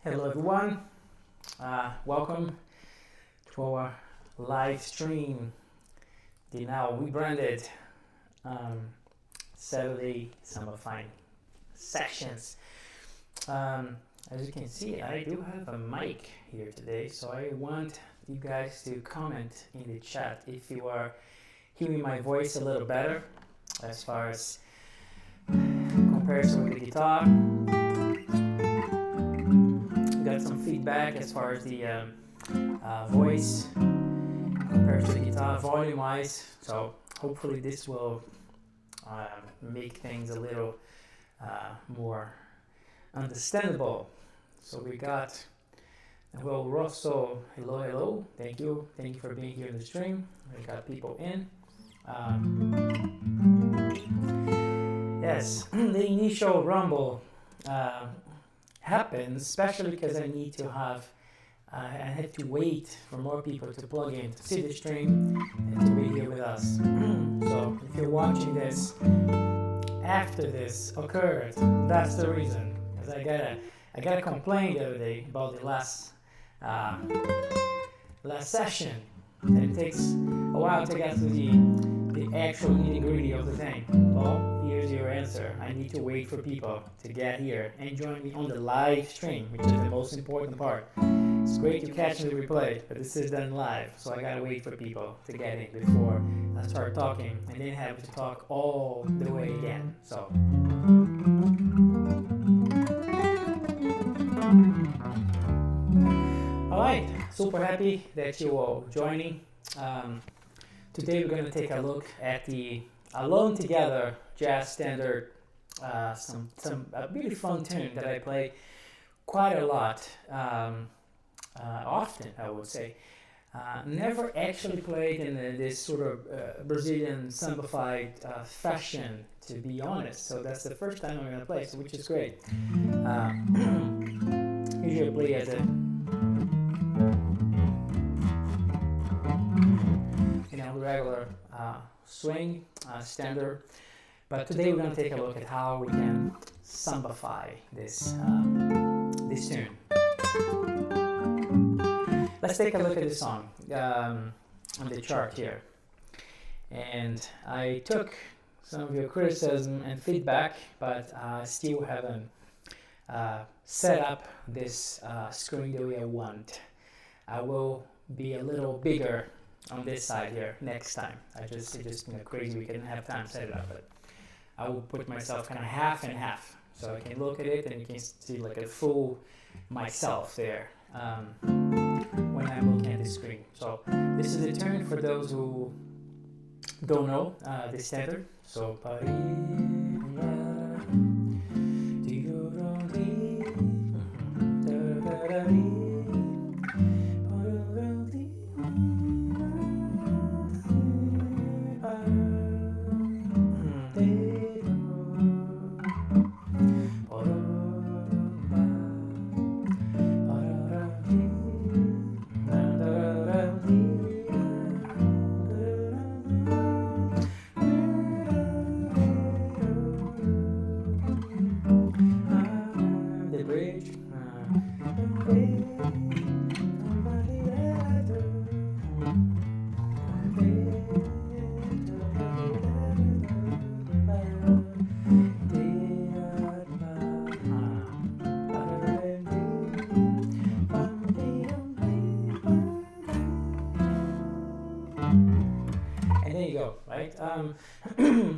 Hello everyone, welcome to our live stream, the now rebranded Saturday Sambafying sessions. As you can see, I do have a mic here today, so I want you guys to comment in the chat if you are hearing my voice a little better as far as comparison with the guitar. Got some feedback as far as the voice compared to the guitar volume wise, so hopefully this will make things a little more understandable. So we got Will Rosso, hello, thank you for being here in the stream. We got people in. Yes, the initial rumble happens, especially because I need to have I have to wait for more people to plug in to see the stream and to be here with us. So if you're watching this after this occurred, that's the reason. Because I got a complaint the other day about the last session, and it takes a while to get to the actual nitty-gritty of the thing. Well, here's your answer. I need to wait for people to get here and join me on the live stream, which is the most important part. It's great to catch the replay, but this is done live, so I gotta wait for people to get in before I start talking, and then have to talk all the way again. So. Alright, super happy that you all joining. Today we're going to take a look at the Alone Together jazz standard, some really fun tune that I play quite a lot, often I would say. Never actually played in this sort of Brazilian Sambafied fashion, to be honest. So that's the first time I'm gonna play, so which is great. Usually I play as a regular swing standard, but today we're gonna take a look at how we can Sambafy this this tune. Let's take a look at the song on the chart here. And I took some of your criticism and feedback, but I still haven't set up this screen the way I want. I will be a little bigger on this side here next time. It's just crazy, we couldn't have time to set it up, but I will put myself kind of half and half, so I can look at it and you can see like a full myself there. When I'm looking at the screen. So this is the tune for those who don't know the standard. So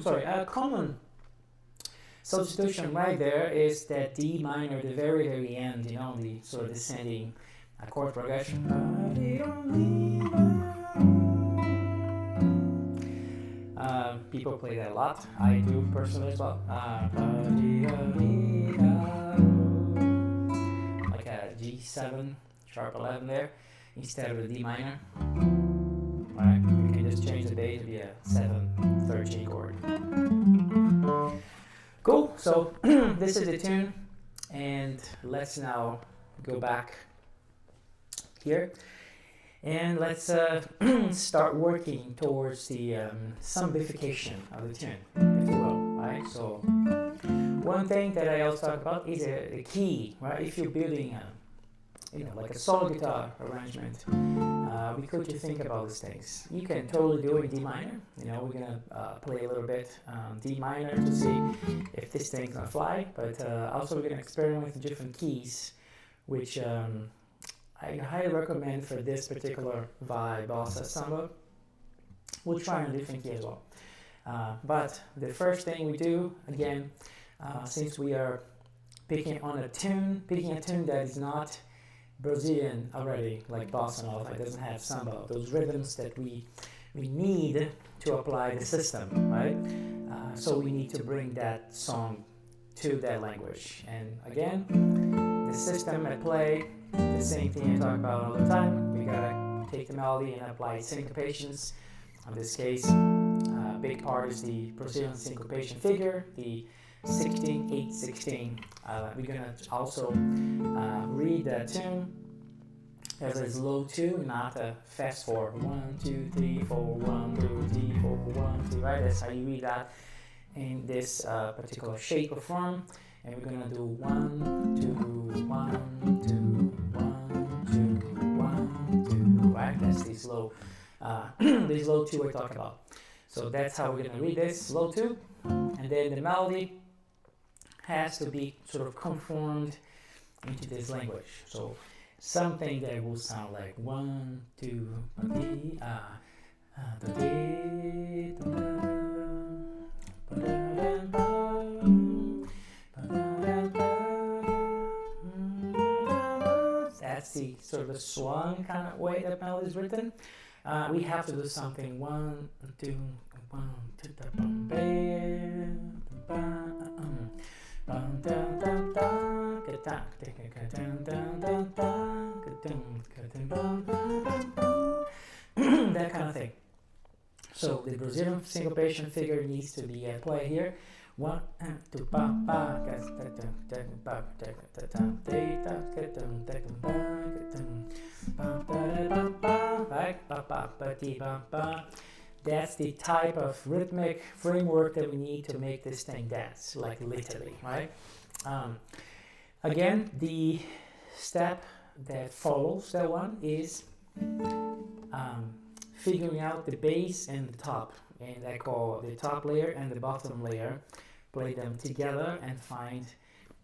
sorry, a common substitution right there is that D minor, the very, very end, the sort of descending chord progression. People play that a lot. I do personally as well. Like a G7, sharp 11 there, instead of a D minor. Alright, you can just change the bass to be a 7, 3rd G chord. Cool, so this is the tune, and let's now go back here and let's start working towards the sambification of the tune, if you will. Right? So one thing that I also talk about is the key, right? If you're building like a solo guitar arrangement, we could just think about these things. You can totally do it in D minor. We're gonna play a little bit D minor to see if this thing's gonna fly. But also we're gonna experiment with different keys, which I highly recommend for this particular vibe, bossa samba. We'll try a different key as well. But the first thing we do, again, since we are picking a tune that is not Brazilian already, like bossa nova, it doesn't have samba, those rhythms that we need to apply the system, right? So we need to bring that song to that language. And again, the system at play, the same thing I talk about all the time. We gotta take the melody and apply syncopations. In this case, a big part is the Brazilian Syncopation Figure, the 16-8-16. We're gonna also read that tune as a slow 2, not a fast 4. 1, 2, 3, 4, 1, 2, 3, 4, 1, 2, right? That's how you read that in this particular shape or form. And we're gonna do 1, 2, 1, 2, 1, 2, 1, 2, right? That's the slow, the slow 2 I talk about. So that's how we're gonna read this, slow 2. And then the melody has to be sort of conformed into this language. So something that will sound like 1, 2, 3, that's the sort of a swung kind of way that melody is written. We have to do something 1, 2, 1, 2, Brazilian Syncopation Figure needs to be played here. 1 2 ba ba right. That's the type of rhythmic framework that we need to make this thing dance, like literally, right? Again, the step that follows that one is figuring out the bass and the top, and I call the top layer and the bottom layer, play them together and find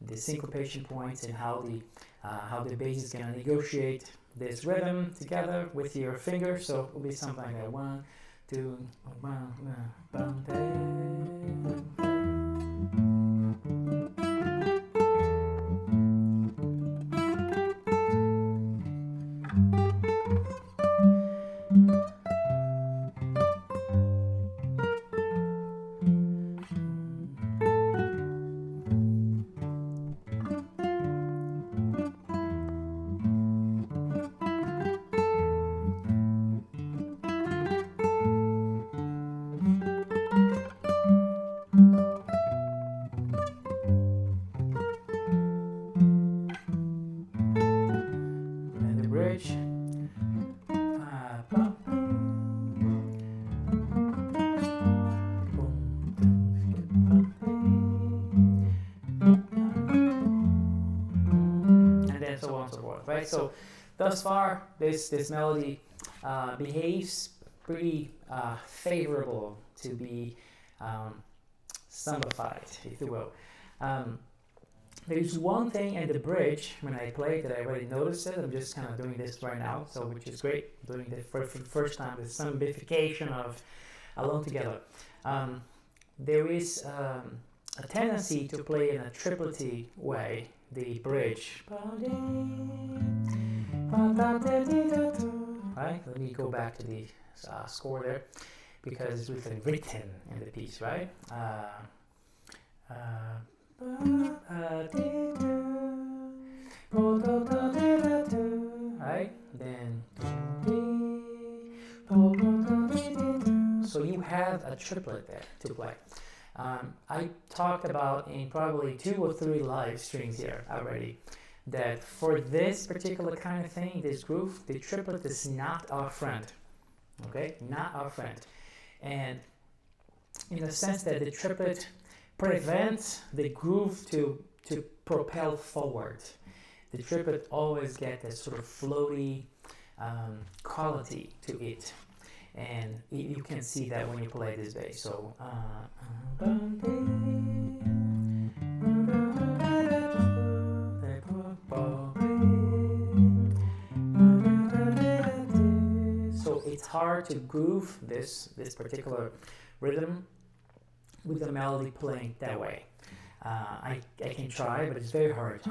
the syncopation points and how the bass is going to negotiate this rhythm together with your finger. So it will be something like that: 1 2 1 right? So thus far, this melody behaves pretty favorable to be Sambafied, if you will. There's one thing in the bridge when I play that I already noticed it. I'm just kind of doing this right now, so which is great. Doing it for the first time, the Sambification of Alone Together. There is a tendency to play in a triplety way, the bridge. Right? Let me go back to the score there, because it's written in the piece, right? Right? Then so you have a triplet there to play. I talked about in probably 2 or 3 live streams here already that for this particular kind of thing, this groove, the triplet is not our friend. Okay, not our friend. And in the sense that the triplet prevents the groove to propel forward. The triplet always gets that sort of floaty quality to it. And you can see that when you play this bass. So it's hard to groove this particular rhythm with the melody playing that way. I can try, but it's very hard.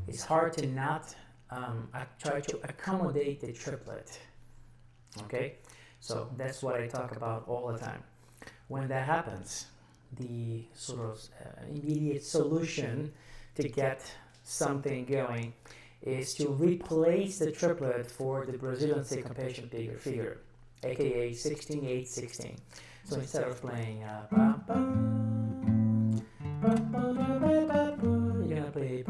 It's hard to not try to accommodate the triplet. Okay, so that's what I talk about all the time. When that happens, the sort of immediate solution to get something going is to replace the triplet for the Brazilian Syncopation Figure, aka 16-8-16. So instead of playing you're gonna play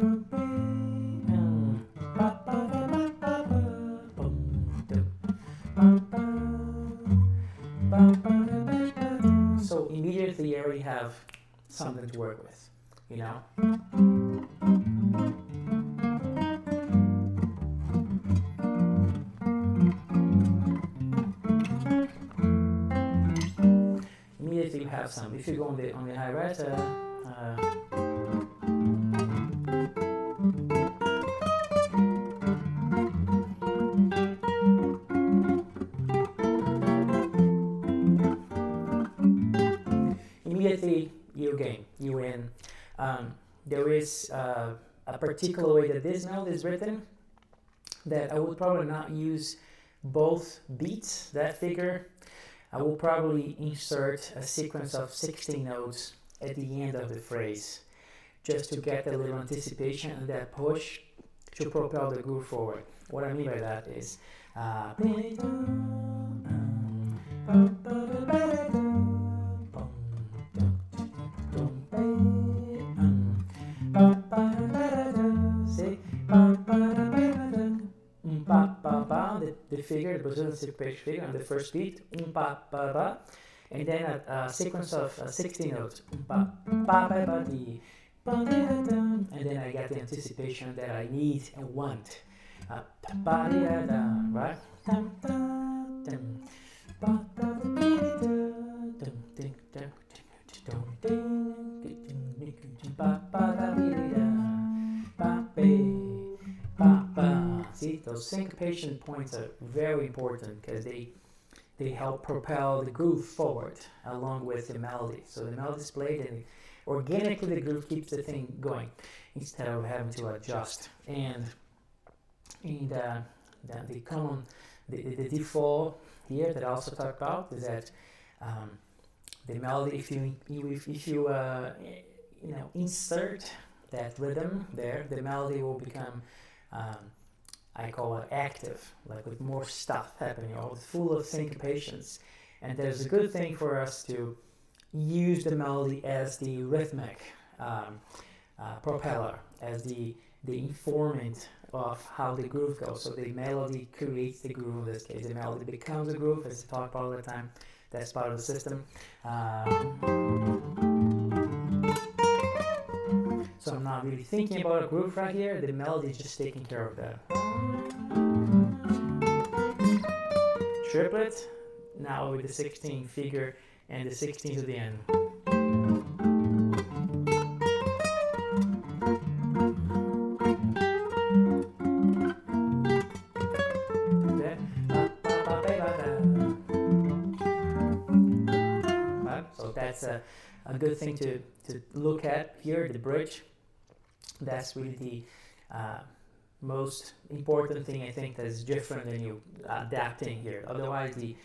so immediately you already have something to work with, you know? Immediately you have some. If you go on the high res, immediately you win. There is a particular way that this melody is written that I would probably not use both beats, that figure. I will probably insert a sequence of 16 notes at the end of the phrase just to get a little anticipation and that push to propel the groove forward. What I mean by that is the figure, the Brazilian Syncopation Figure on the first beat, and then a sequence of 16 notes, and then I get the anticipation that I need and want, right? See, those syncopation points are very important because they help propel the groove forward along with the melody. So the melody is played and organically the groove keeps the thing going instead of having to adjust. And the default here that I also talked about is that the melody, if you insert that rhythm there, the melody will become I call it active, like with more stuff happening, all full of syncopations. And there's a good thing for us to use the melody as the rhythmic propeller, as the informant of how the groove goes. So the melody creates the groove. In this case, the melody becomes a groove, as I talk about all the time. That's part of the system. So I'm not really thinking about a groove right here. The melody is just taking care of that. Triplet, now with the 16 figure and the 16 to the end. So that's a good thing to look at here, the bridge. That's really the most important thing, I think, that's different than you adapting here. Otherwise, the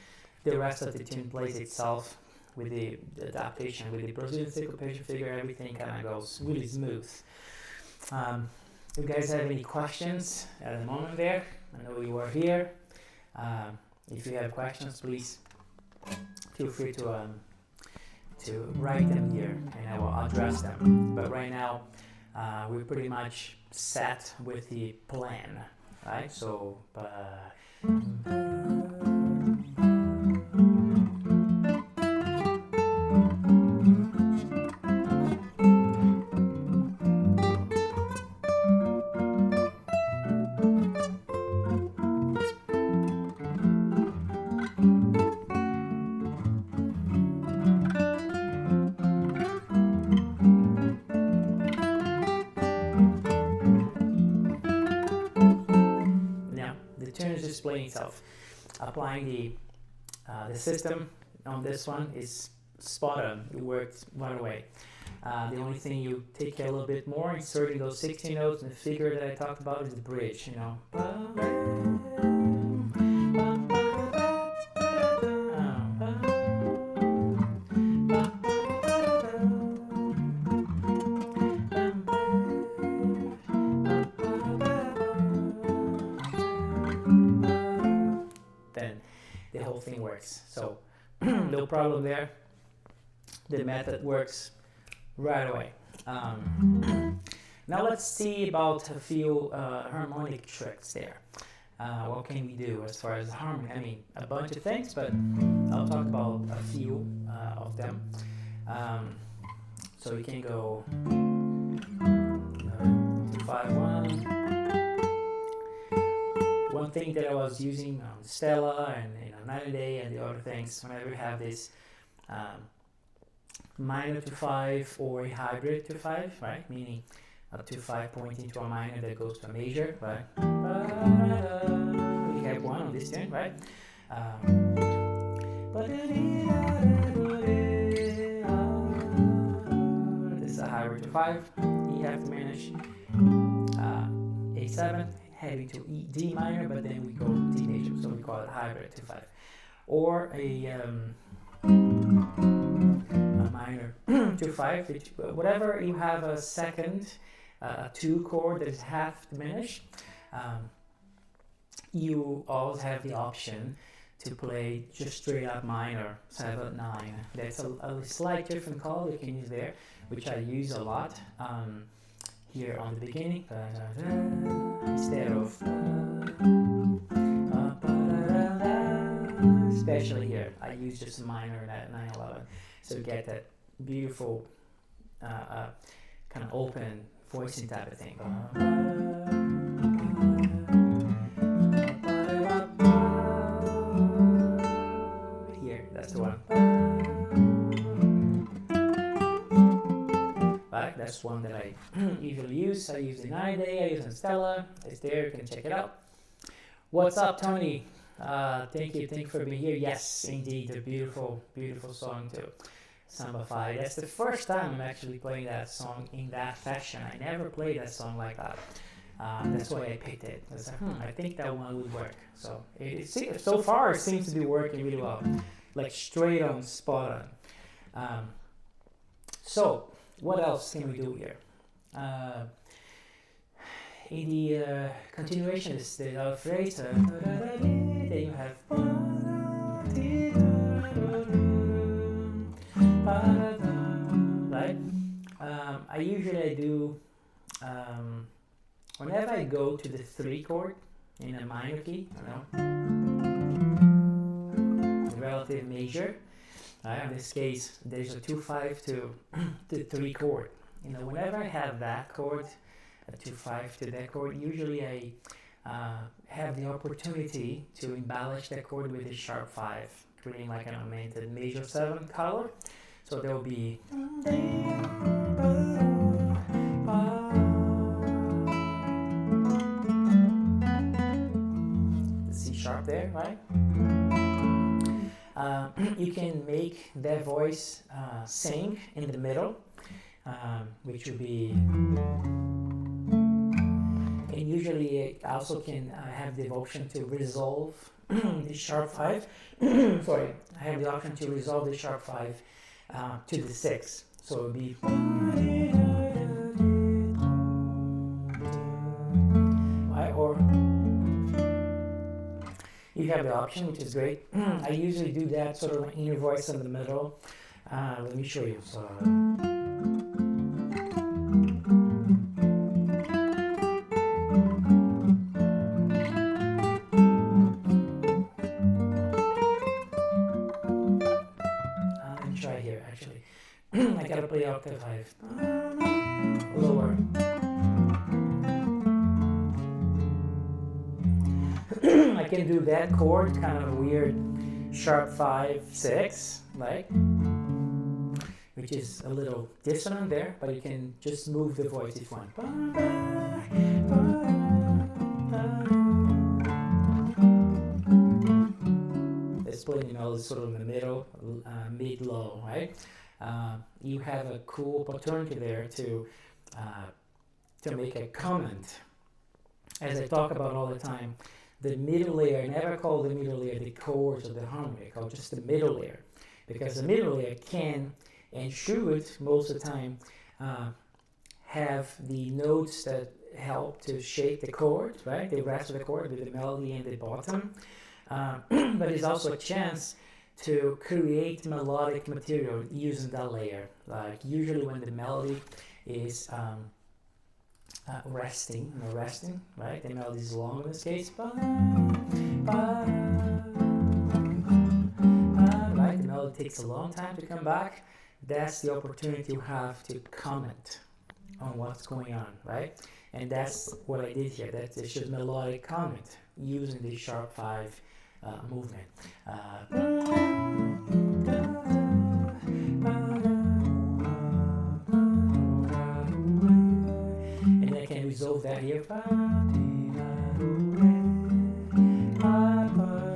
rest of the tune plays itself with the adaptation. With the Brazilian Syncopation Figure, everything kind of goes really smooth. You guys have any questions at the moment there? I know you are here. If you have questions, please feel free to write them here and I will address them. But right now, we're pretty much set with the plan, right? So, playing itself. Applying the system on this one is spot on. It works right away. The only thing you take care a little bit more, inserting those 16 notes in the figure that I talked about, is the bridge, the whole thing works. So no problem there. The method works right away. Now let's see about a few harmonic tricks there. What can we do as far as harmony? I mean, a bunch of things, but I'll talk about a few of them. So we can go 2-5-1. One thing that I was using on Stella and Night and Day and the other things, whenever you have this minor to 5 or a hybrid to 5, right? Meaning a 2-5 pointing to a minor that goes to a major, right? We have one on this tune, right? This is a hybrid to 5, E half diminished, A7, heading to D minor, but then we go D major, so we call it hybrid to 5. Or a minor to 5, whatever you have a second a 2 chord that is half diminished, you always have the option to play just straight up minor 7/9. That's a slight different call you can use there, which I use a lot here on the beginning, instead of especially here I use just minor at 9/11, so you get that beautiful kind of open voicing type of thing. That's the one. Right, that's one that I usually use. I use in 9-day, I use in Stella. It's there, you can check it out. What's up, Tony? Thank you for being here. Yes, indeed, a beautiful, beautiful song too. Sambafied. That's the first time I'm actually playing that song in that fashion. I never played that song like that. That's why I picked it. I was like, I think that one would work. So so far it seems to be working really well. Like straight on, spot on. So what else can we do here? In the continuation is the phrase. Then you have right. I usually do whenever I go to the 3 chord in a minor key, relative major. In this case, there's a 2/5 to the 3 chord. Whenever I have that chord, a 2/5 to that chord, usually I have the opportunity to embellish that chord with a sharp 5, creating like an augmented major 7 color. So there will be the C sharp there, right? You can make their voice sing in the middle, which would be, and usually it also can have the option to resolve the sharp 5. Sorry, I have the option to resolve the sharp 5 to the 6. So it would be, right, or you have the option, which is great. I usually do that sort of inner voice in the middle. Let me show you. So, let me try here actually. I gotta play octave 5. Lower. I can do that chord, kind of a weird sharp 5, 6, right? Which is a little dissonant there, but you can just move the voice if you want. It's playing, sort of in the middle, mid-low, right? You have a cool opportunity there to make a comment. As I talk about all the time, the middle layer, I never call the middle layer the chords or the harmony, I call just the middle layer. Because the middle layer can and should, most of the time, have the notes that help to shape the chord, right? The rest of the chord with the melody and the bottom. But it's also a chance to create melodic material using that layer. Like usually when the melody is resting, right? The melody is long in this case. Right? The melody takes a long time to come back. That's the opportunity you have to comment on what's going on, right? And that's what I did here. That's just melodic comment using the sharp 5 movement. And I can resolve that here.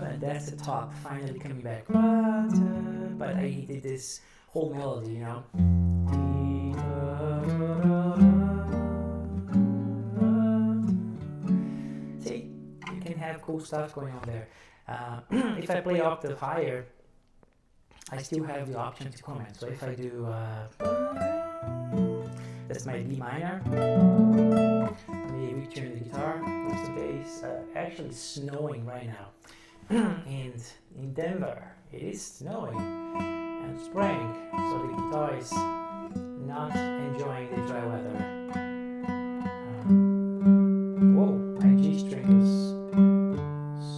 And that's the top finally coming back. But I did this whole melody, See, you can have cool stuff going on there. If I play octave higher, I still have the option to comment. So if I do, That's my B minor. Let me return the guitar. There's the bass. Actually snowing right now. And in Denver, it is snowing and spring, so the guitar is not enjoying the dry weather. Whoa, my G string was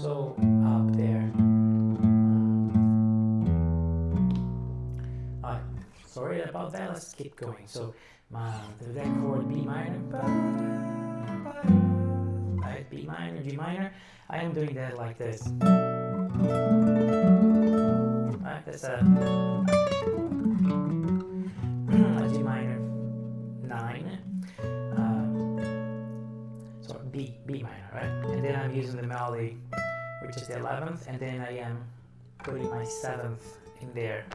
so up there. Alright, sorry about that, let's keep going. So that chord B minor, right, B minor, G minor, I am doing that like this. Right, that's a G minor 9, so B minor, right? And then I'm using the melody, which is the 11th, and then I am putting my 7th in there.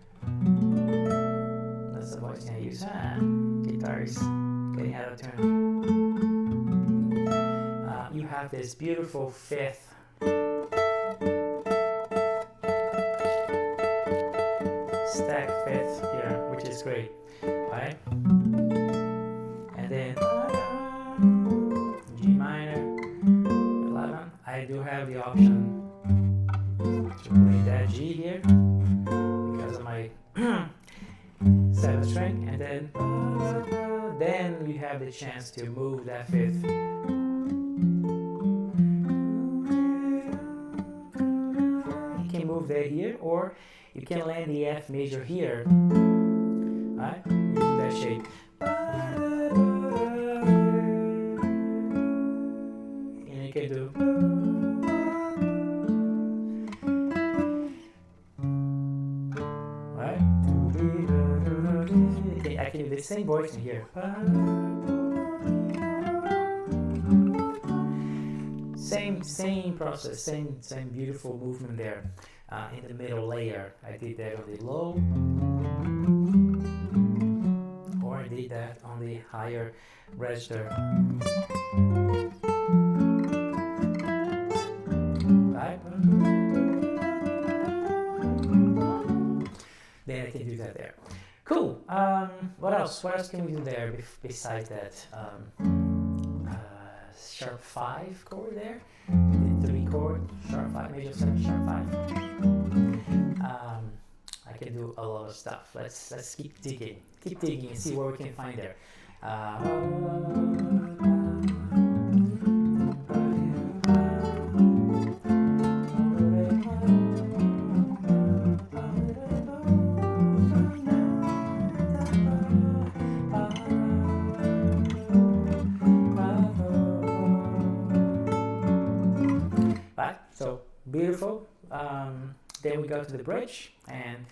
That's the voice I use. Guitar is getting out of tune. You have this beautiful 5th. Stack 5th here, which is great, right? And then G minor 11. I do have the option to play that G here because of my 7th string, and then we have the chance to move that 5th. You can move that here, or you can land the F major here, right? Using that shape. And you can do. Right? I can do the same voice in here. Same process, same beautiful movement there. In the middle layer, I did that on the low, or I did that on the higher register. Right? Then I can do that there. Cool. What else? What else can we do there besides that? Sharp 5 chord there. The 3 chord, sharp 5, major 7, sharp 5. I can do a lot of stuff. Let's keep digging and see what we can find there. So beautiful. Then we go to the bridge, and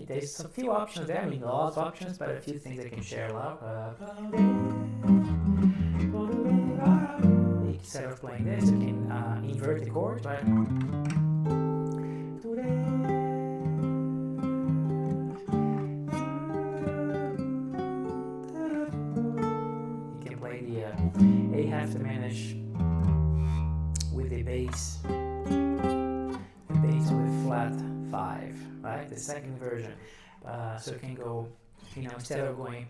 there's a few options there. I mean, lots of options, but a few things I can share out. Instead of playing this, you can invert the chord, right? You can play the A half diminished with the bass. On the flat 5, right? The second version. So you can go, instead of going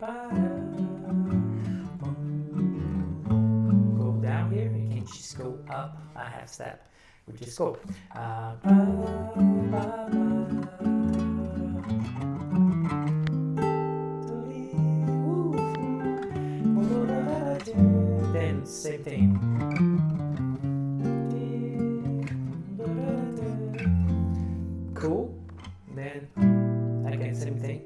go down here, you can just go up a half step, which is cool. Then same thing. Cool. Then again, same thing.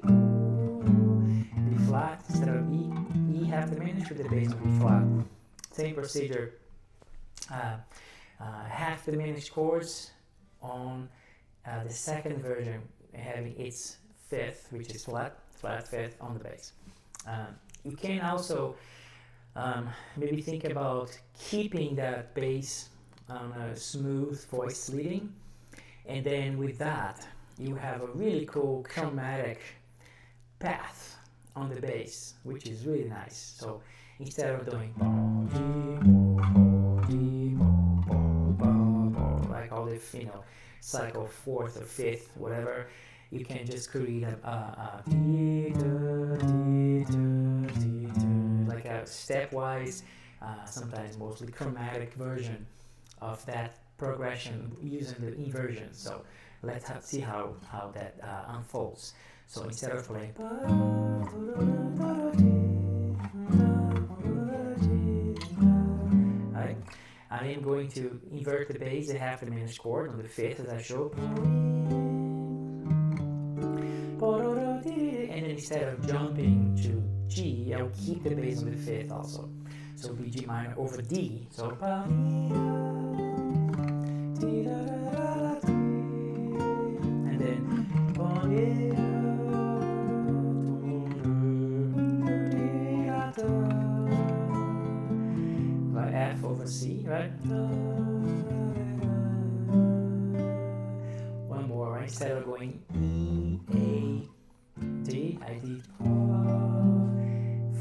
B flat instead of E. E half diminished with the bass on B flat. Same procedure. Half diminished chords on the second version, having its 5th, which is flat 5th on the bass. You can also maybe think about keeping that bass on a smooth voice leading. And then with that, you have a really cool chromatic path on the bass, which is really nice. So instead of doing like all the cycle 4th or 5th, whatever, you can just create stepwise, sometimes mostly chromatic version of that progression using the inversion. So let's see how that unfolds. So instead of playing, right, I am going to invert the bass, the half diminished chord on the fifth as I show. And then instead of jumping to G, I'll keep the bass on the fifth also. So it'll be G minor over D. So and then like F over C, right? One more, right? Instead of going E, A, D, I did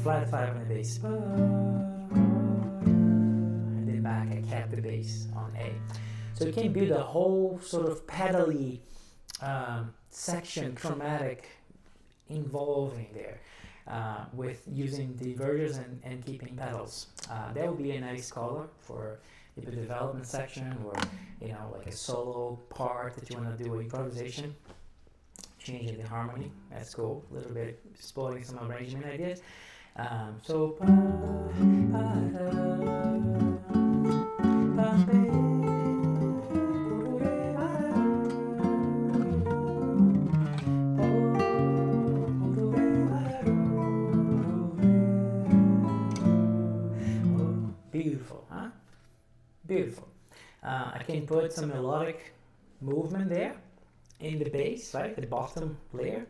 flat 5 on the bass, and then back I kept the bass on A. So you can build a whole sort of pedally section, chromatic, involving there with using the inverters and keeping pedals. That would be a nice color for the development section, or like a solo part that you want to do improvisation, changing the harmony. That's cool. A little bit exploring some arrangement ideas. So beautiful, huh? Beautiful. I can put some melodic movement there in the bass, right? The bottom layer.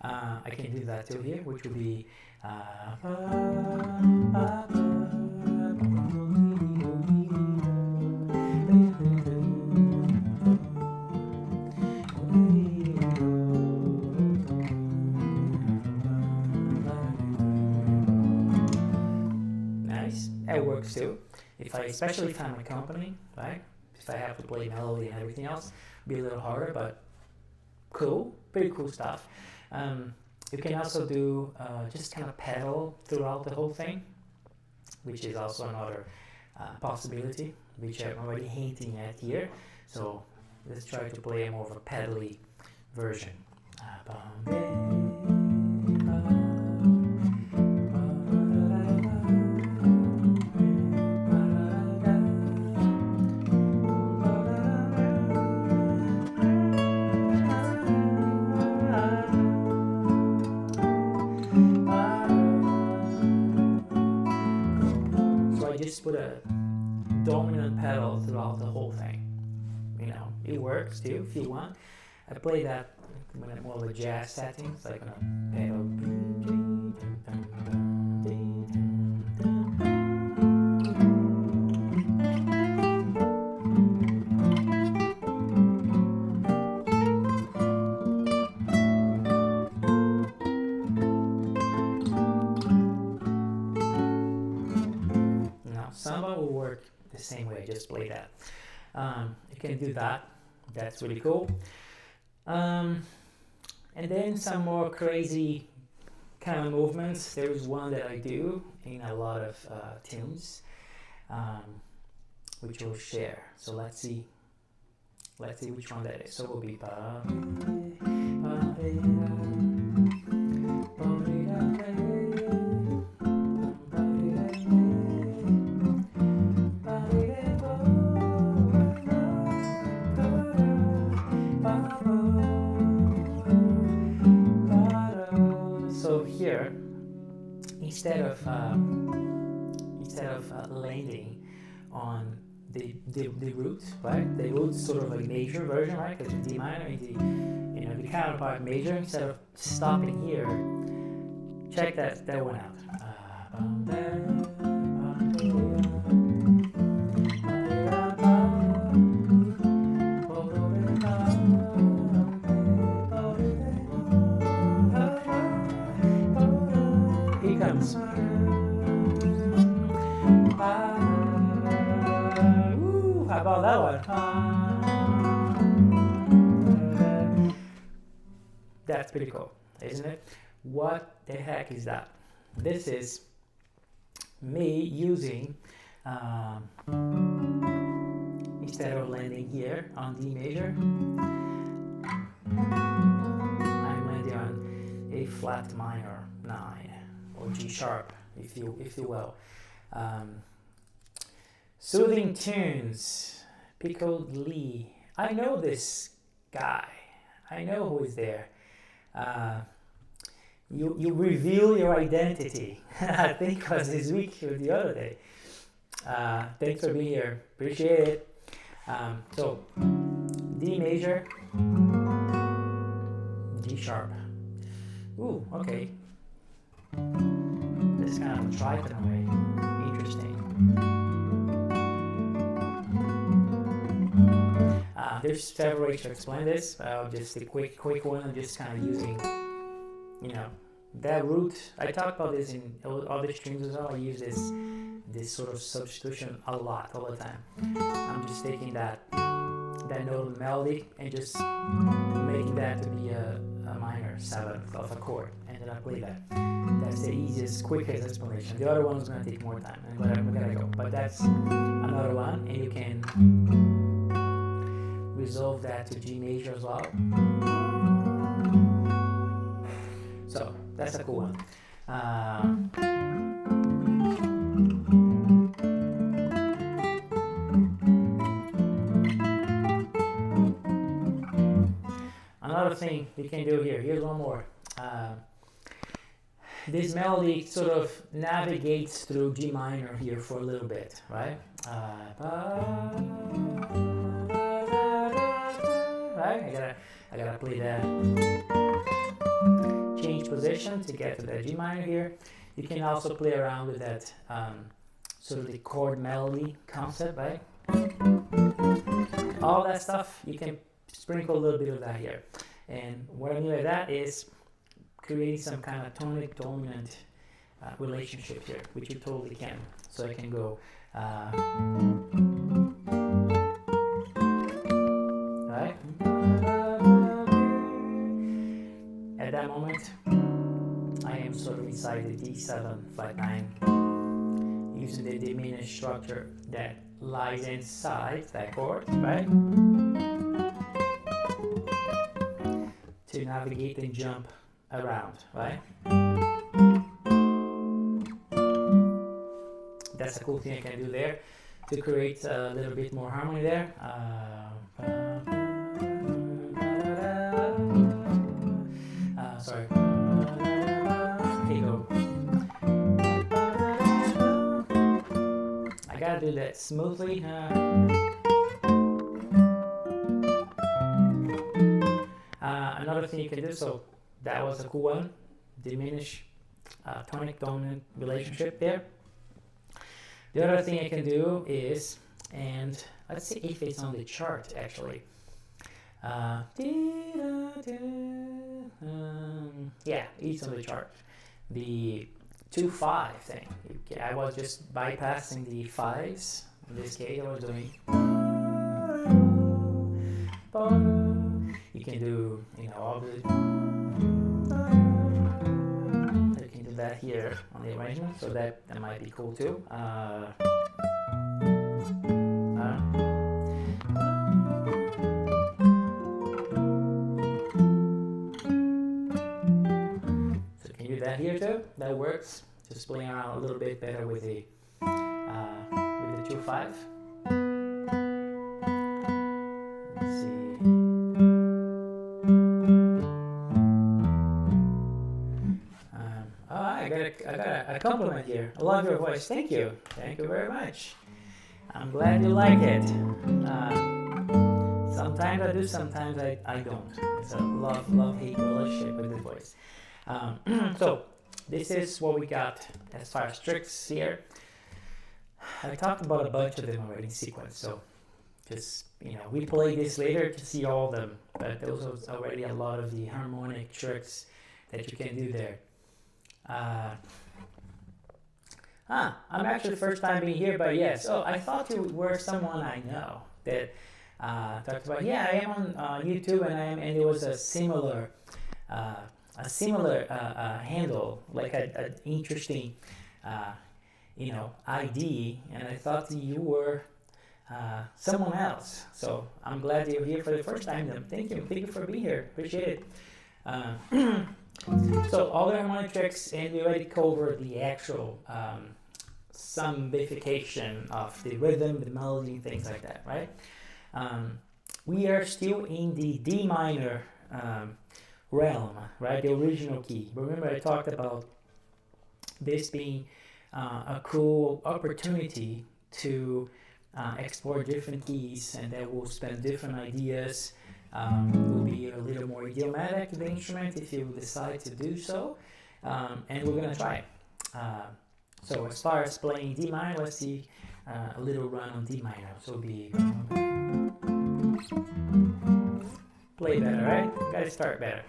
I can do that too here, which would be nice. That works too. Especially if I'm accompanying, right? If I have to play melody and everything else, it'll be a little harder, but cool, pretty cool stuff. You can also do just kind of pedal throughout the whole thing, which is also another possibility, which I'm already hinting at here. So let's try to play a more of a pedally version. Just put a dominant pedal throughout the whole thing. It works too if you want. I play that when I'm more of a jazz setting, it's like on a pedal. Samba will work the same way, just play that. You can do that, that's really cool. And then some more crazy kind of movements. There's one that I do in a lot of tunes, which we'll share. So let's see which one that is. So it will be here, instead of landing on the root, right? The root's sort of a major version, right? Because the D minor and the counterpart major. Instead of stopping here, check that one out. How about that one? That's pretty cool, isn't it? What the heck is that? This is me using, instead of landing here on D major, I'm landing on A flat minor 9, or G sharp, if you will. Soothing tunes, Pickled Lee. I know this guy. I know who is there. You reveal your identity. I think it was this week or the other day. Thanks for being here. Appreciate it. So, D major, G sharp. Ooh, okay. This kind of a tritone way. Interesting. There's several ways to explain this. Just a quick one. I'm just kind of using, that root. I talk about this in other streams as well. I use this sort of substitution a lot, all the time. I'm just taking that note of the melody and just making that to be a minor 7th of a chord, and then I play that. That's the easiest, quickest explanation. The other one's gonna take more time, and we gotta go. But that's another one, and you can resolve that to G major as well. So that's a cool one. Another thing you can do here. Here's one more. This melody sort of navigates through G minor here for a little bit, right? Right? I gotta play that. Change position to get to the G minor here. You can also play around with that sort of the chord melody concept, right? All that stuff, you can sprinkle a little bit of that here. And what I mean by that is creating some kind of tonic dominant relationship here, which you totally can. So I can go right? At that moment, I am sort of inside the D7 flat 9, using the diminished structure that lies inside that chord, right? To navigate and jump around, right? That's a cool thing I can do there to create a little bit more harmony there. Sorry. Here you go. I gotta do that smoothly. Another thing you can do, so that was a cool one, diminish tonic dominant relationship there. The other thing I can do is, and let's see if it's on the chart actually. Yeah, it's on the chart. The 2-5 thing. I was just bypassing the 5s. In this case, I was doing. You can do, all the. You can do that here on the arrangement, so that might be cool too. So can you do that here too? That works. Just playing around a little bit better with the 2-5. I got a compliment here. I love your voice. Thank you. Thank you very much. I'm glad you like it. Sometimes I do, sometimes I don't. It's a love-hate relationship with the voice. So this is what we got as far as tricks here. I talked about a bunch of them already in sequence. So just, we play this later to see all of them. But those are already a lot of the harmonic tricks that you can do there. I'm actually first time being here, but yes. Oh, I thought you were someone I know that talked about. Yeah, I am on YouTube, and it was a similar handle, like an interesting ID, and I thought you were someone else. So I'm glad you're here for the first time. Thank you for being here. Appreciate it. So all the harmonic tricks, and we already covered the actual sambification of the rhythm, the melody, things like that, right? We are still in the D minor realm, right? The original key. Remember, I talked about this being a cool opportunity to explore different keys, and that will spend different ideas. Will be a little more idiomatic to the instrument if you decide to do so, and we're gonna try. So as far as playing D minor, let's see a little run on D minor. So it'll be play better, right? Gotta start better.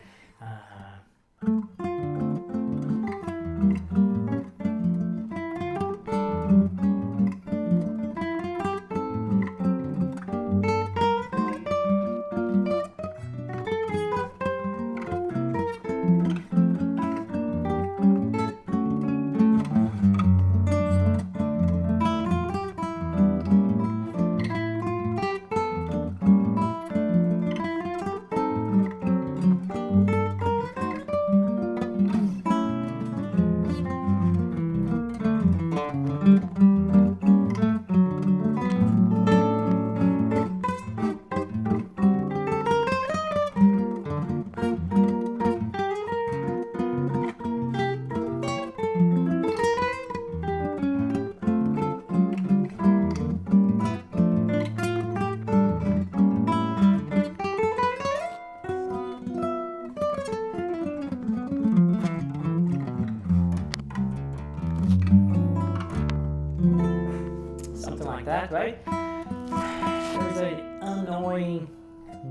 That, right? There's an annoying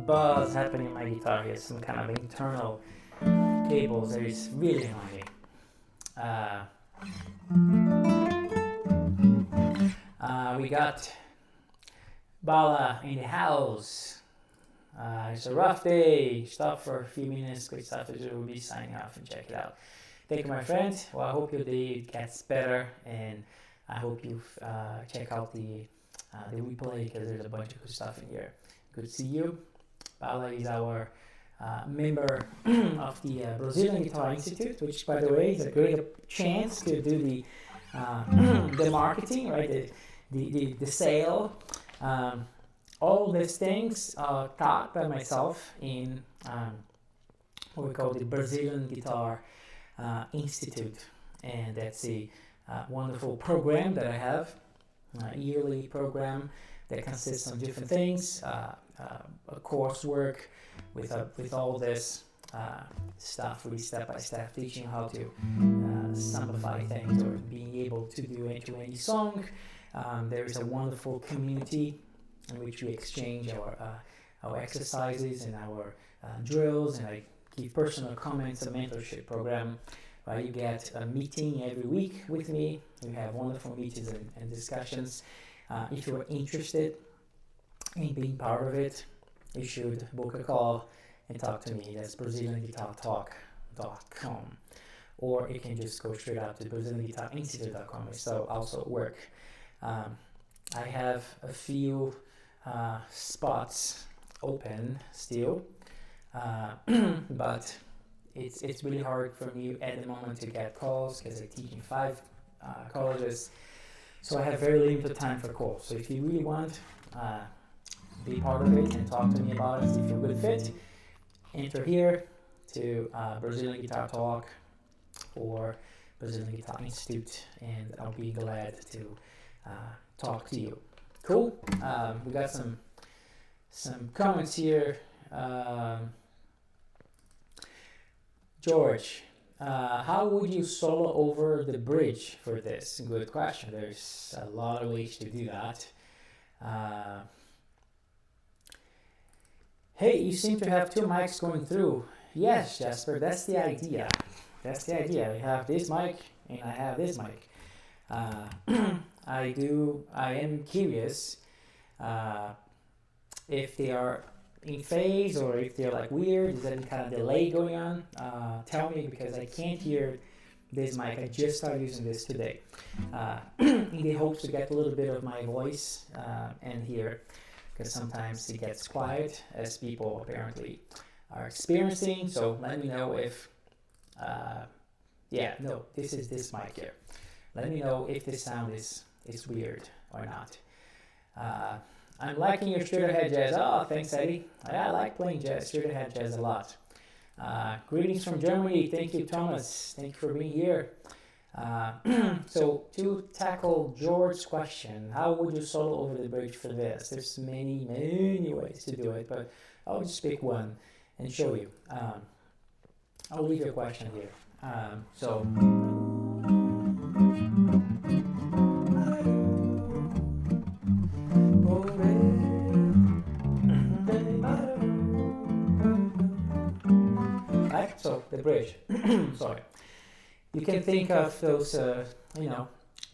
buzz happening in my guitar here, some kind of internal cables that is really annoying. We got Bala in the house. It's a rough day. Stop for a few minutes, quick stuff to do. We'll be signing off and check it out. Thank you, my friend. Well, I hope your day gets better, and I hope you check out the replay, because there's a bunch of good stuff in here. Good to see you. Bala is our member of the Brazilian Guitar Institute, which, by the way, is a great chance to do the marketing, right? The sale. All these things are taught by myself in what we call the Brazilian Guitar Institute, and that's a wonderful program that I have, a yearly program that consists of different things, a coursework with all this stuff, really step-by-step, teaching how to Sambafy things, or being able to do end-to-end song. There is a wonderful community in which we exchange our exercises and our drills, and I give personal comments, a mentorship program. You get a meeting every week with me. We have wonderful meetings and discussions. If you're interested in being part of it, you should book a call and talk to me. That's BrazilianGuitarTalk.com. Or you can just go straight out to BrazilianGuitarInstitute.com. So also work. I have a few spots open still, but it's really hard for me at the moment to get calls, because I teach in 5 colleges, so I have very limited time for calls. So if you really want, be part of it and talk to me about it. If you're a good fit, enter here to Brazilian Guitar Talk or Brazilian Guitar Institute, and I'll be glad to talk to you. Cool. We got some comments here. George, how would you solo over the bridge for this? Good question. There's a lot of ways to do that. Hey, you seem to have 2 mics going through. Yes, Jasper, that's the idea. That's the idea. I have this mic and I have this mic. I am curious if they are in phase or if they're like weird. Is there any kind of delay going on? Tell me, because I can't hear this mic. I just started using this today in the hopes to get a little bit of my voice and hear, because sometimes it gets quiet, as people apparently are experiencing. So let me know if, this is this mic here. Let me know if this sound is weird or not. I'm liking your straight-ahead jazz. Oh, thanks, Eddie. I like playing jazz, straight-ahead jazz a lot. Greetings from Germany. Thank you, Thomas. Thank you for being here. So to tackle George's question, how would you solo over the bridge for this? There's many ways to do it, but I'll just pick one and show you. I'll leave your question here. So the bridge, sorry. You can think of those,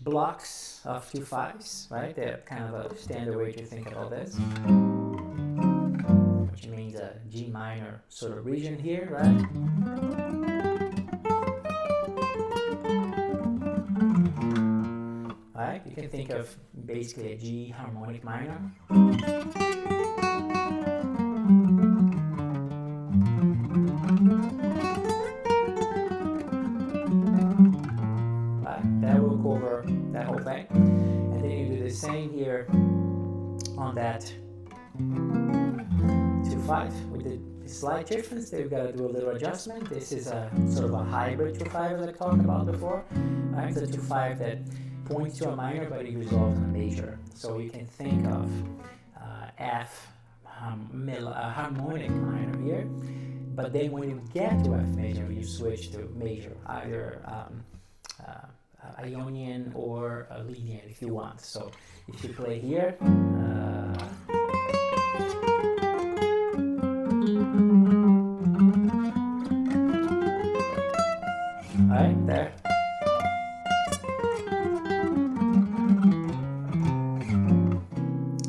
blocks of 2/5s, right? They're kind of a standard way to think about this, which means a G minor sort of region here, right? Right? You can think of basically a G harmonic minor. That will cover that whole thing. And then you do the same here on that 2/5 with the slight difference. They've got to do a little adjustment. This is a sort of a hybrid 2/5 as I talked about before. Right? It's a 2/5 that points to a minor, but it resolves in a major. So you can think of F harmonic minor here. But then when you get to F major, you switch to major, either Ionian or a Lydian if you want. So if you play here, right there.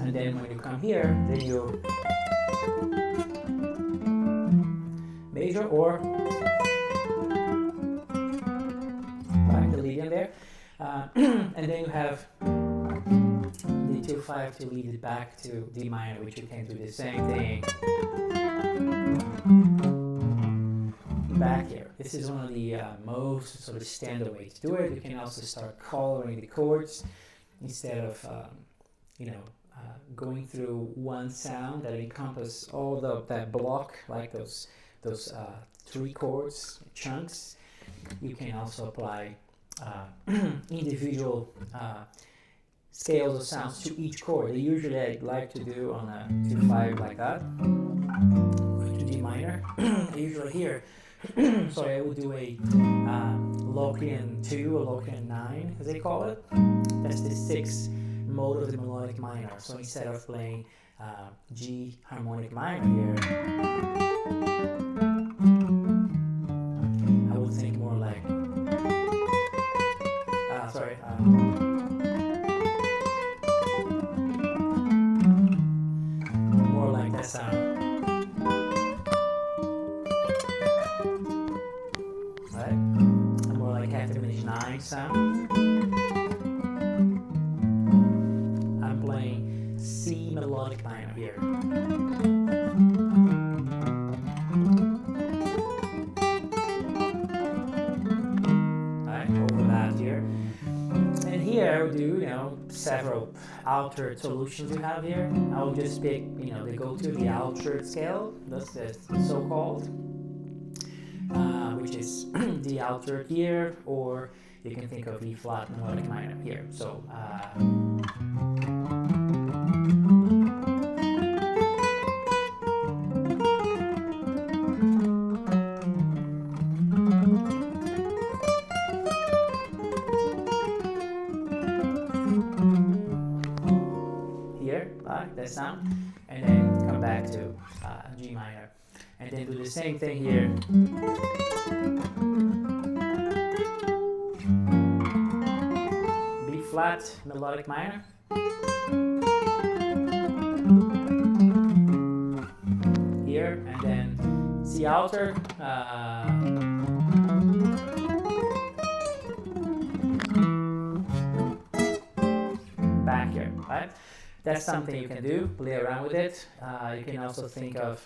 And then when you come here, then you major or the Lydian there, and then you have the 2/5 to lead it back to D minor, which you can do the same thing back here. This is one of the most sort of standard ways to do it. You can also start coloring the chords instead of going through one sound that encompasses all that block, like those 3 chords chunks. You can also apply individual scales of sounds to each chord. They usually like to do on a 2/5 like that, going to D minor. Usually here, sorry, I would do a Locrian 2 or Locrian 9, as they call it. That's the 6th mode of the melodic minor. So instead of playing G harmonic minor here, I would think more like more like that sound, right? More like half diminished 9 sound. I'm playing C melodic minor here. Here I would do, several altered solutions you have here. I will just pick, the go-to, the altered scale, that's the so-called, which is the altered here, or you can think of E flat melodic minor here. So, that sound, and then come back to G minor, and then do the same thing here. B flat melodic minor, here, and then C altered, that's something you can do, play around with it. You can also think the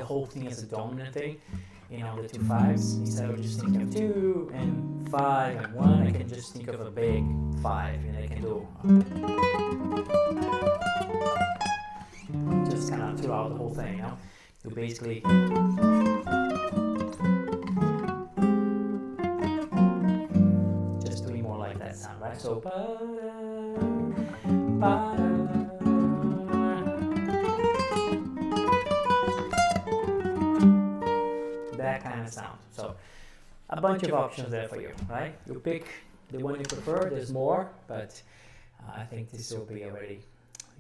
whole thing as a dominant thing, the 2 5s. Instead of just thinking of 2 and 5 and 1, I can just think of a big 5, and I can do just kind of throughout the whole thing, You basically just doing more like that sound, right? So that kind of sound. So a bunch of options there for you, right? You pick the one you prefer. There's more, but I think this will be already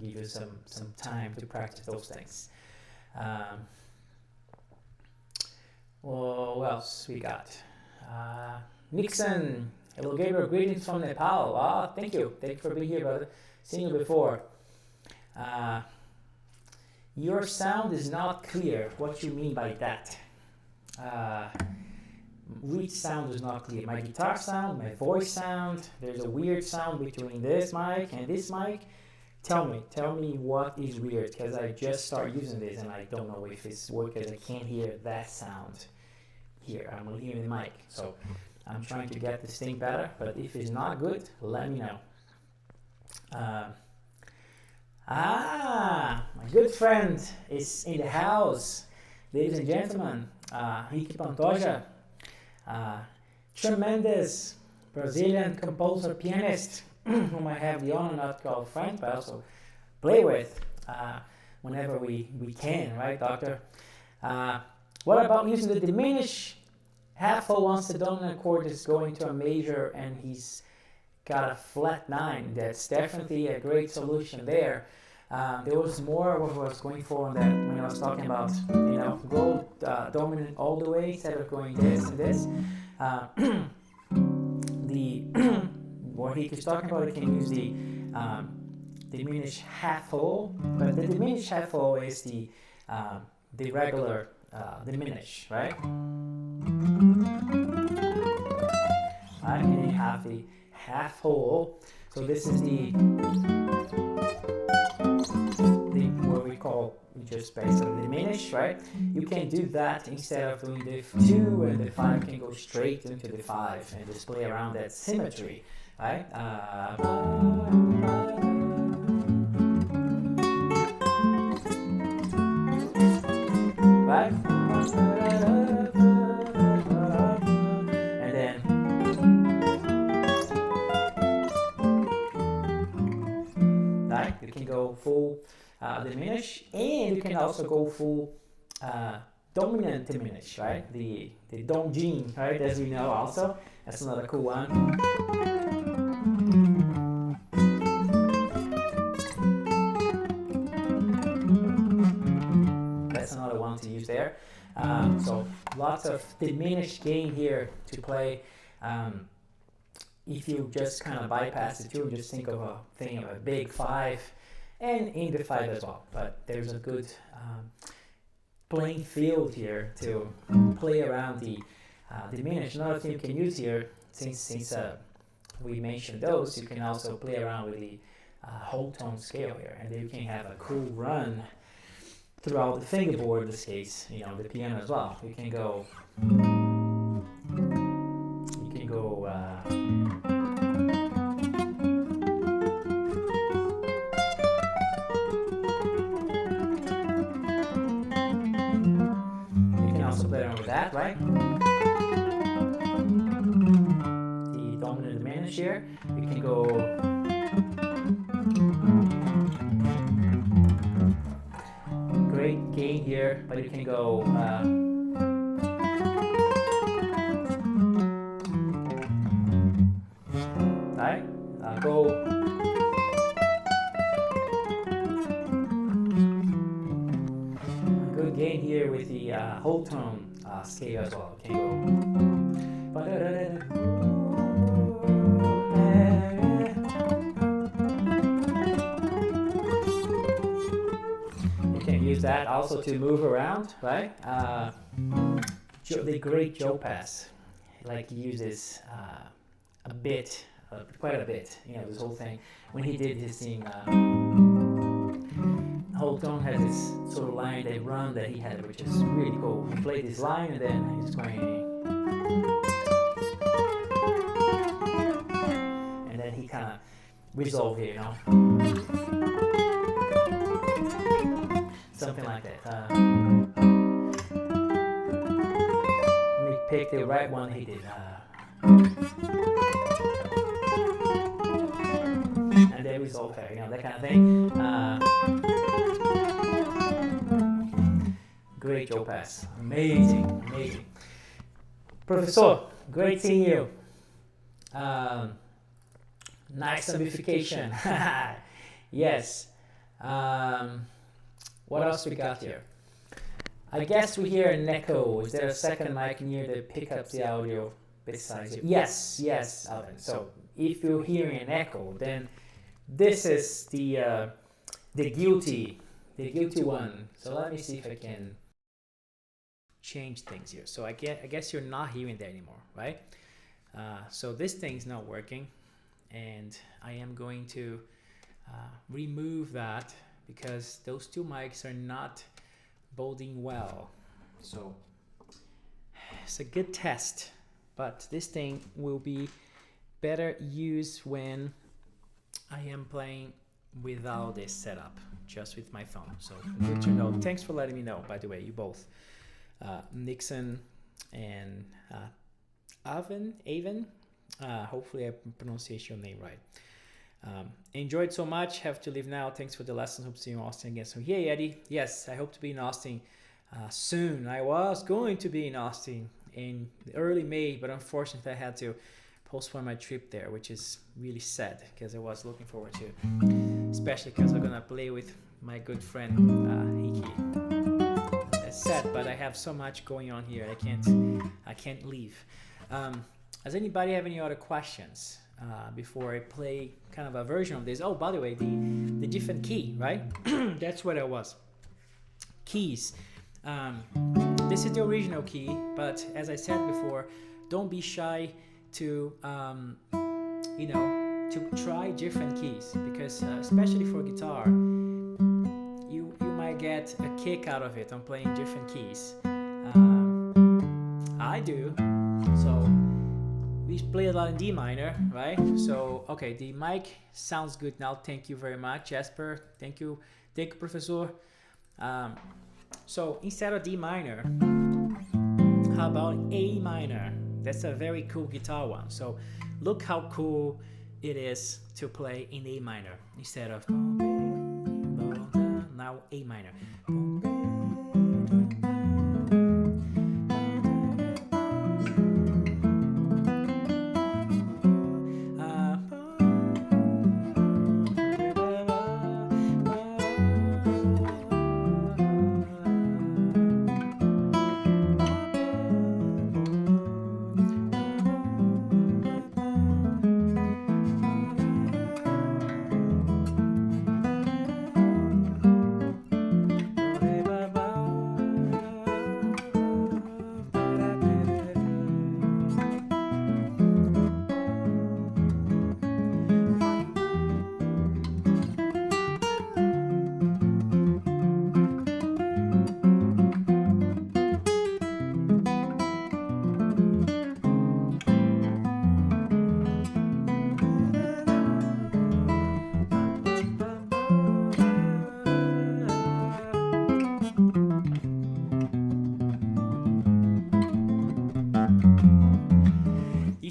give you some time to practice those things. Well, what else we got? Nixon, hello Gabriel, greetings from Nepal. Thank you for being here, brother. Seen you before. Your sound is not clear. What you mean by that? Which sound is not clear? My guitar sound, my voice sound. There's a weird sound between this mic and this mic. Tell me what is weird, because I just started using this and I don't know if it's working, because I can't hear that sound here. I'm hearing the mic, so I'm trying to get this thing better, but if it's not good, let me know. My good friend is in the house, ladies and gentlemen. Ricky Pantoja, tremendous Brazilian composer, pianist, whom I have the honor not to call friend, but also play with whenever we can, right, doctor? What about using the diminished half full once the dominant chord is going to a major and he's got a flat 9? That's definitely a great solution there. There was more what I was going for on that when I was talking about, go dominant all the way instead of going this and this. What he was talking about, you can use the diminished half full, but the diminished half full is the regular diminish, right? And then you have the half whole. So this is the what we call just basically diminish, right? You can do that instead of doing the 2 and the 5 can go straight into the 5 and just play around that symmetry, right? Right? And then right? You can go full diminish, and you can also go full dominant diminish, right? The Dongjin, right? As we know also. That's another cool one. That's another one to use there. So lots of diminished gain here to play. If you just kind of bypass the 2, just think of a big 5 and in the 5 as well. But there's a good playing field here to play around the diminish. Another thing you can use here, since we mentioned those, you can also play around with the whole tone scale here, and then you can have a cool run throughout the fingerboard in this case, the piano as well. You can go play around with that, right? The dominant diminish here. You can go great gain here, but you can go right? Go good gain here with the whole tone scale as well. You can go. You can use that also to move around, right? The great Joe Pass, like he uses a bit quite a bit. You know, this whole thing when he did his thing. Whole tone has this sort of line, that run that he had, which is really cool. He played this line and then he's going, and then he kind of resolved it, you know, something like that. Let me pick the right one he did. And then resolve her, you know, that kind of thing. Great Joe Pass. Amazing, amazing. Professor, great seeing you. Nice amplification. Yes. What else we got here? I guess we hear an echo. Is there a second mic near that pick up the audio besides you? Yes, yes, Alvin. So if you're hearing an echo, then this is the guilty one. So let me see if I can change things here. So I guess you're not hearing that anymore, right? So this thing's not working, and I am going to remove that because those two mics are not boding well. So it's a good test, but this thing will be better used when I am playing without this setup, just with my phone. So good to know. Thanks for letting me know, by the way, you both. Nixon and Avon. Hopefully I pronounced your name right. Enjoyed so much. Have to leave now. Thanks for the lessons. Hope to see you in Austin again. So yay, Eddie. Yes, I hope to be in Austin soon. I was going to be in Austin in early May, but unfortunately I had to postpone my trip there, which is really sad because I was looking forward to, especially because I'm gonna play with my good friend Hiki. Sad, but I have so much going on here. I can't leave. Does anybody have any other questions before I play kind of a version of this? Oh, by the way, the different key, right? That's what I was. Keys. This is the original key, but as I said before, don't be shy to you know, to try different keys, because especially for guitar, you might get a kick out of it on playing different keys. I do. So we play a lot in D minor, right? So okay, the mic sounds good now. Thank you very much, Jasper. Thank you, Professor. So instead of D minor, how about A minor? That's a very cool guitar one. So look how cool it is to play in A minor instead of now A minor.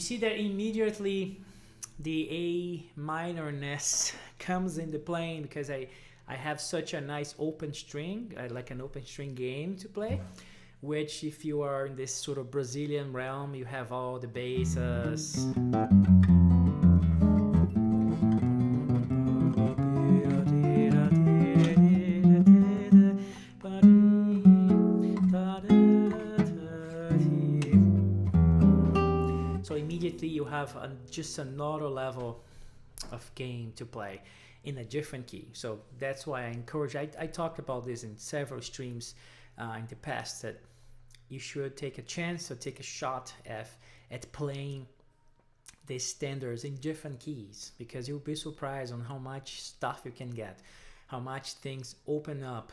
See that immediately the A minorness comes into playing because I have such a nice open string, like an open string game to play, which if you are in this sort of Brazilian realm, you have all the basses. You have just another level of game to play in a different key. So that's why I encourage, I talked about this in several streams in the past, that you should take a chance or take a shot at playing the standards in different keys, because you'll be surprised on how much stuff you can get, how much things open up,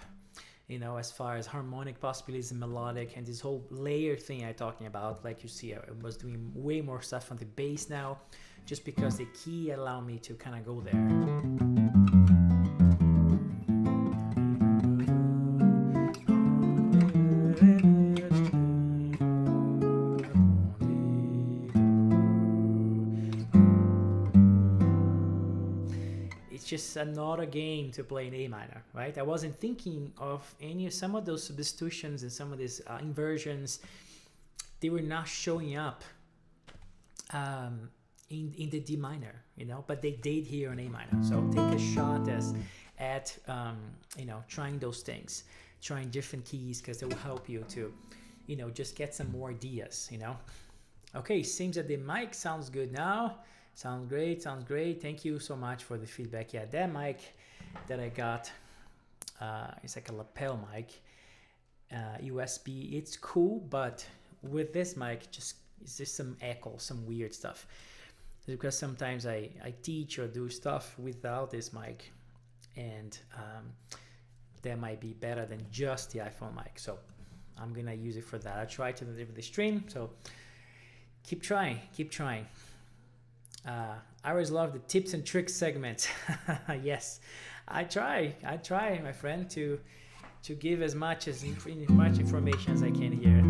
as far as harmonic possibilities and melodic, and this whole layer thing I'm talking about. Like you see, I was doing way more stuff on the bass now, just because the key allowed me to kind of go there. Just another game to play in A minor, right? I wasn't thinking of some of those substitutions and some of these inversions. They were not showing up in the D minor, but they did here in A minor. So take a shot at trying those things, trying different keys, because they will help you to, just get some more ideas, Okay, seems that the mic sounds good now. Sounds great. Thank you so much for the feedback. Yeah, that mic that I got, it's like a lapel mic, USB. It's cool, but with this mic, it's just some echo, some weird stuff. Because sometimes I teach or do stuff without this mic, and that might be better than just the iPhone mic. So I'm gonna use it for that. I try to deliver the stream, so keep trying. I always love the tips and tricks segment. Yes, I try, my friend, to give as much information as I can here.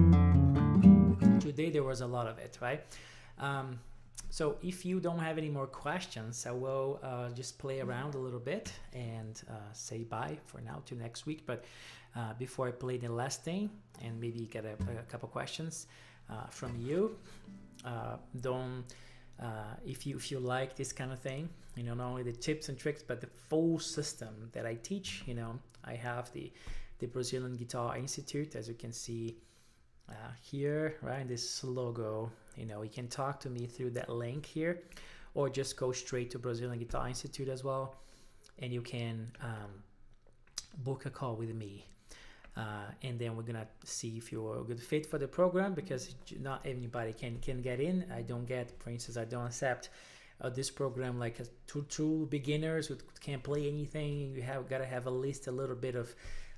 Today there was a lot of it, right? So if you don't have any more questions, I will just play around a little bit and say bye for now to next week. But before I play the last thing and maybe get a couple questions from you, if you like this kind of thing, not only the tips and tricks, but the full system that I teach, I have the Brazilian Guitar Institute, as you can see here, right? This logo, you can talk to me through that link here, or just go straight to Brazilian Guitar Institute as well, and you can book a call with me. And then we're gonna see if you're a good fit for the program, because not anybody can get in. I don't accept this program like true beginners who can't play anything. You gotta have at least a little bit of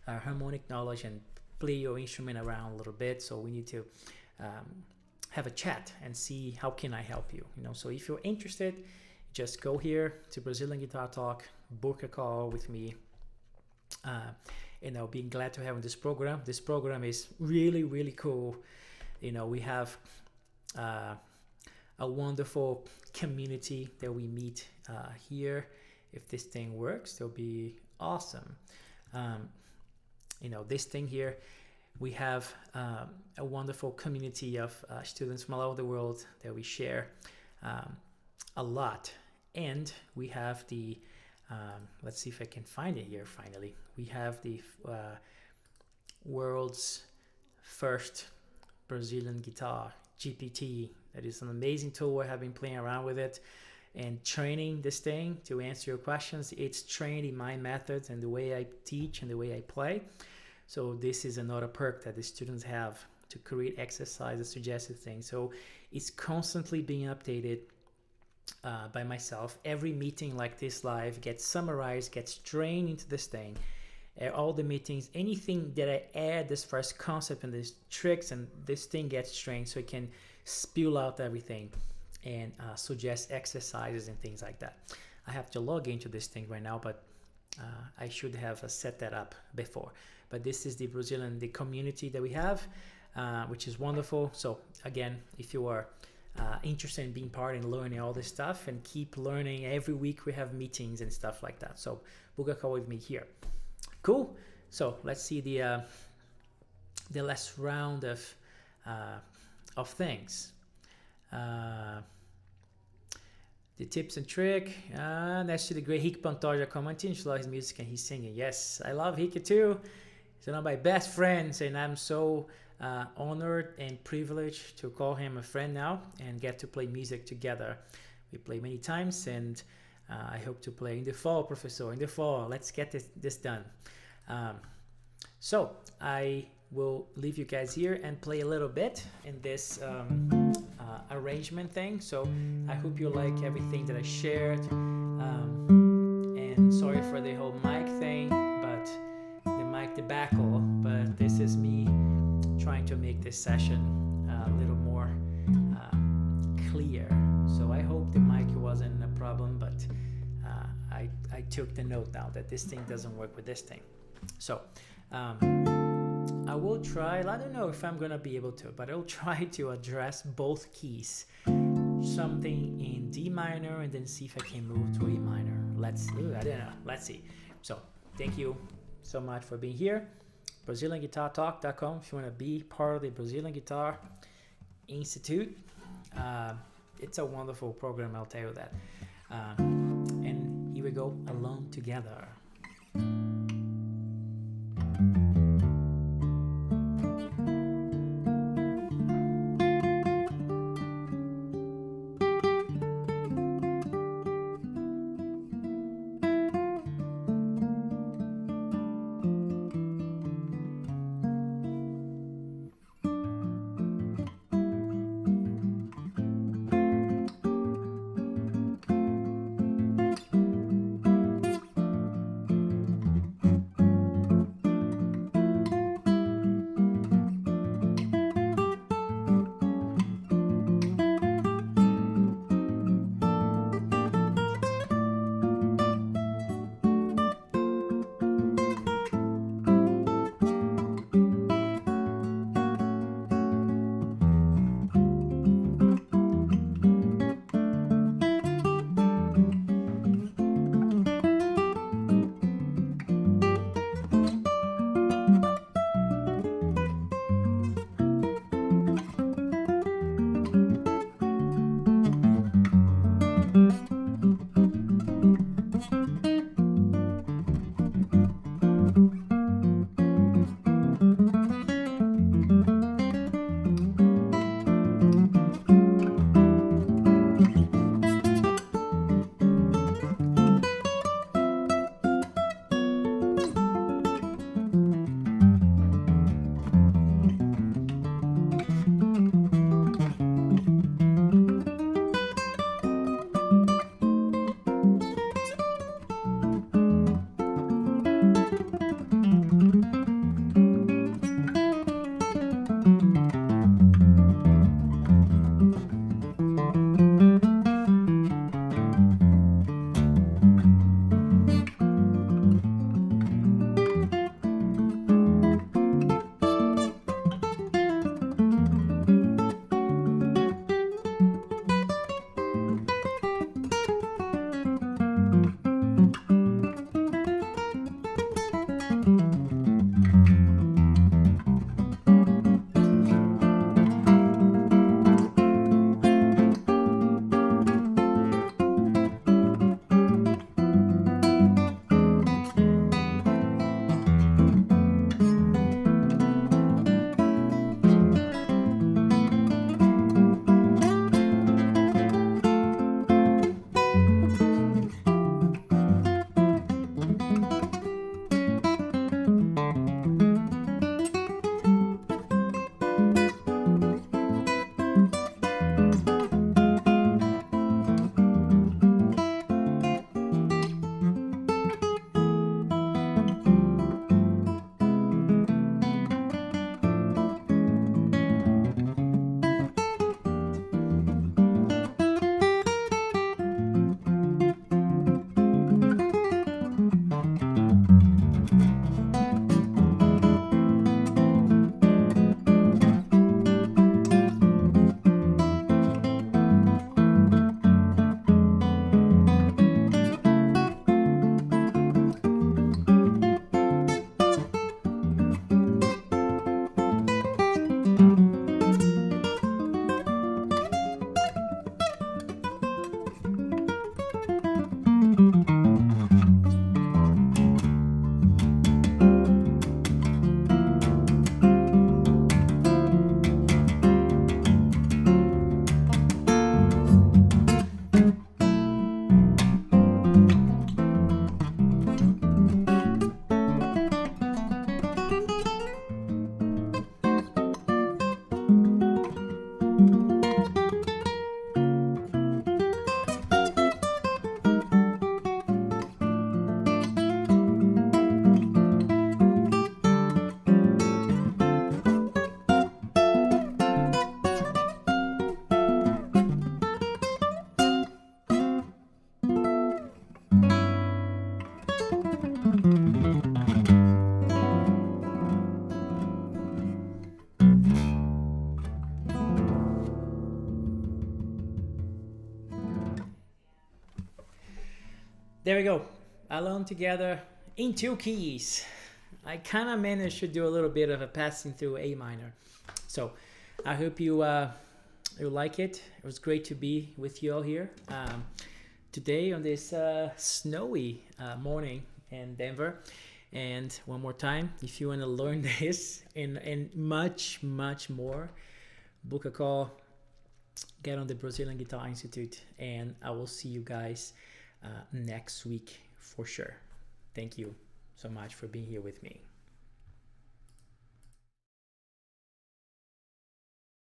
harmonic knowledge and play your instrument around a little bit. So we need to have a chat and see how can I help you. So if you're interested, just go here to Brazilian Guitar Talk, book a call with me. And I'll be glad to have this program. This program is really, really cool. We have a wonderful community that we meet here. If this thing works, it'll be awesome. This thing here, we have a wonderful community of students from all over the world that we share a lot. And we have the let's see if I can find it here finally. We have the world's first Brazilian guitar, GPT. That is an amazing tool. I have been playing around with it and training this thing to answer your questions. It's trained in my methods and the way I teach and the way I play. So this is another perk that the students have to create exercises, suggested things. So it's constantly being updated by myself. Every meeting like this live gets summarized, gets trained into this thing. All the meetings, anything that I add as far as concept and these tricks, and this thing gets trained so it can spill out everything and suggest exercises and things like that. I have to log into this thing right now, but I should have set that up before. But this is the community that we have, which is wonderful. So again, if you are interested in being part and learning all this stuff and keep learning, every week we have meetings and stuff like that. So book a call with me here. Cool. So let's see the last round of things. The tips and trick. Next to the great Rick Pantoja commenting, she loves his music and he's singing. Yes, I love Rick too. He's one of my best friends, and I'm so honored and privileged to call him a friend now and get to play music together. We play many times, and I hope to play in the fall, Professor. In the fall, let's get this done. So I will leave you guys here and play a little bit in this arrangement thing. So I hope you like everything that I shared. And sorry for the whole mic thing, but the mic debacle. But this is me trying to make this session a little more clear. So I hope the mic wasn't a problem, but I took the note now that this thing doesn't work with this thing. So I will try, I don't know if I'm gonna be able to, but I'll try to address both keys. Something in D minor and then see if I can move to A minor. I don't know, let's see. So thank you so much for being here. BrazilianGuitarTalk.com if you want to be part of the Brazilian Guitar Institute. It's a wonderful program, I'll tell you that. And here we go, Alone Together. there we go. Alone together in 2 keys. I kind of managed to do a little bit of a passing through A minor. So I hope you like it. It was great to be with you all here today on this snowy morning in Denver. And one more time, if you want to learn this and much more, book a call, get on the Brazilian Guitar Institute, and I will see you guys next week for sure. Thank you so much for being here with me.